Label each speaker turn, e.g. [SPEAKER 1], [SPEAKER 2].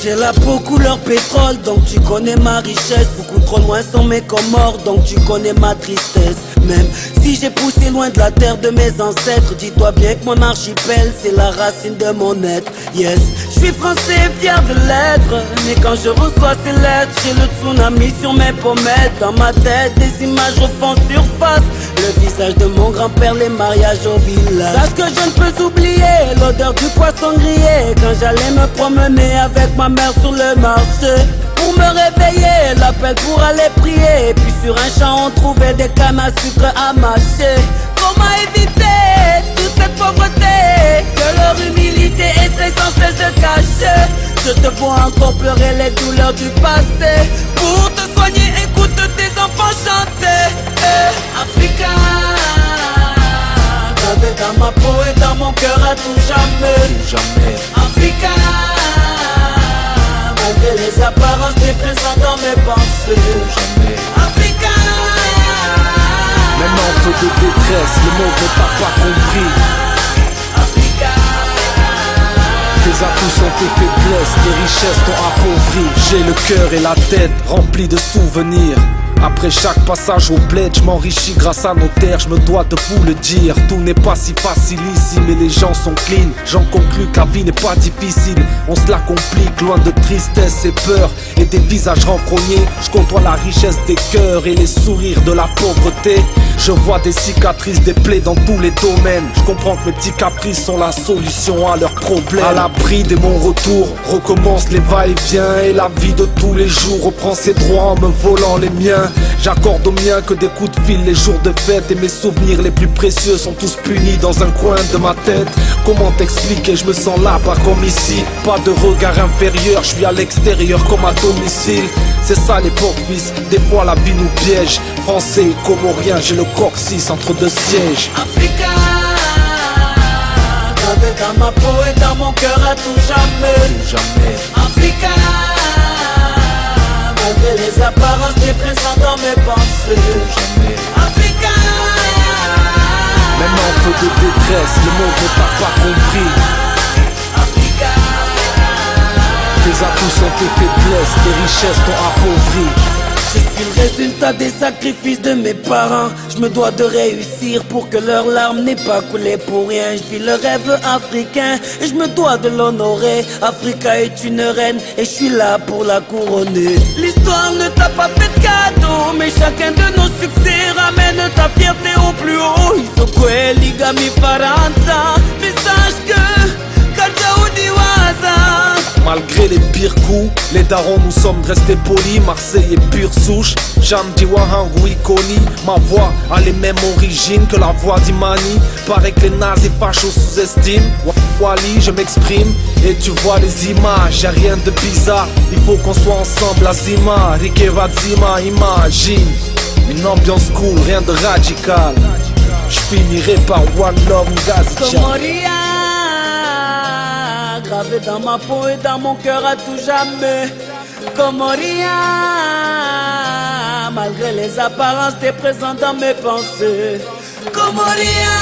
[SPEAKER 1] J'ai la peau couleur pétrole, donc tu connais ma richesse. Beaucoup trop loin sont mes Comores, donc tu connais ma tristesse. Même si j'ai poussé loin de la terre de mes ancêtres, dis-toi bien que mon archipel c'est la racine de mon être. Yes, je suis français fier de l'être, mais quand je reçois ces lettres, j'ai le tsunami sur mes pommettes. Dans ma tête, des images refont surface, le visage de mon grand-père, les mariages au village. Sache que je ne peux oublier l'odeur du poisson grillé quand j'allais me promener avec ma mère sur le marché. Pour me réveiller, l'appel pour aller prier. Et puis sur un champ on trouvait des cannes à sucre à mâcher. Comment éviter toute cette pauvreté que leur humilité essaie sans cesse de cacher? Je te vois encore pleurer les douleurs du passé. Pour te soigner, écoute tes enfants chanter. Africa, gravé dans ma peau et dans mon cœur à tout jamais. Africa, malgré les apparences, t'es présent dans mes pensées. Africa,
[SPEAKER 2] même en feu de détresse, le monde ne t'a pas compris.
[SPEAKER 1] Africa,
[SPEAKER 2] tes atouts sont tes faiblesses, tes richesses t'ont appauvri. J'ai le cœur et la tête remplis de souvenirs. Après chaque passage au bled, je m'enrichis grâce à nos terres, je me dois de vous le dire. Tout n'est pas si facile ici, mais les gens sont clean. J'en conclus que la vie n'est pas difficile, on se la complique, loin de tristesse et peur et des visages renfrognés. Je côtoie la richesse des cœurs et les sourires de la pauvreté. Je vois des cicatrices, des plaies dans tous les domaines. Je comprends que mes petits caprices sont la solution à leurs problèmes. À l'abri de mon retour, recommence les va-et-vient et la vie de tous les jours reprend ses droits en me volant les miens. J'accorde aux miens que des coups de fil les jours de fête, et mes souvenirs les plus précieux sont tous punis dans un coin de ma tête. Comment t'expliquer, je me sens là, pas comme ici. Pas de regard inférieur, je suis à l'extérieur comme à domicile. C'est ça l'époque fils, des fois la vie nous piège. Français et comorien, j'ai le coccyx entre deux sièges.
[SPEAKER 1] Africa, gravé dans ma peau et dans mon cœur à tout jamais. Africa, malgré les apparences, t'es présent dans mes pensées. Africa,
[SPEAKER 2] même en feu de détresse, le monde ne t'a pas compris.
[SPEAKER 1] Africa,
[SPEAKER 2] tes atouts sont tes faiblesses, tes richesses t'ont appauvri.
[SPEAKER 1] je suis le résultat des sacrifices de mes parents. Je me dois de réussir pour que leurs larmes n'aient pas coulé pour rien. Je vis le rêve africain et je me dois de l'honorer. Africa est une reine et je suis là pour la couronner. L'histoire ne t'a pas fait de cadeau, mais chacun de nos succès ramène ta fierté au plus haut. Isokwe ligami faranza, mais sache que Kajaoudi waza.
[SPEAKER 2] Malgré les pires coups, les darons nous sommes restés polis. Marseille est pure souche, Jamdi Wahangu Ikoni. Ma voix a les mêmes origines que la voix d'Imani. Paraît que les nazis fachos sous-estiment. Wali, je m'exprime et tu vois les images. Y'a rien de bizarre, il faut qu'on soit ensemble. Azima, Rikeva Zima, imagine une ambiance cool, rien de radical. Je finirai par One Love Ngazi.
[SPEAKER 1] Gravé dans ma peau et dans mon cœur à tout jamais. Comoria, malgré les apparences, t'es présent dans mes pensées. Comoria.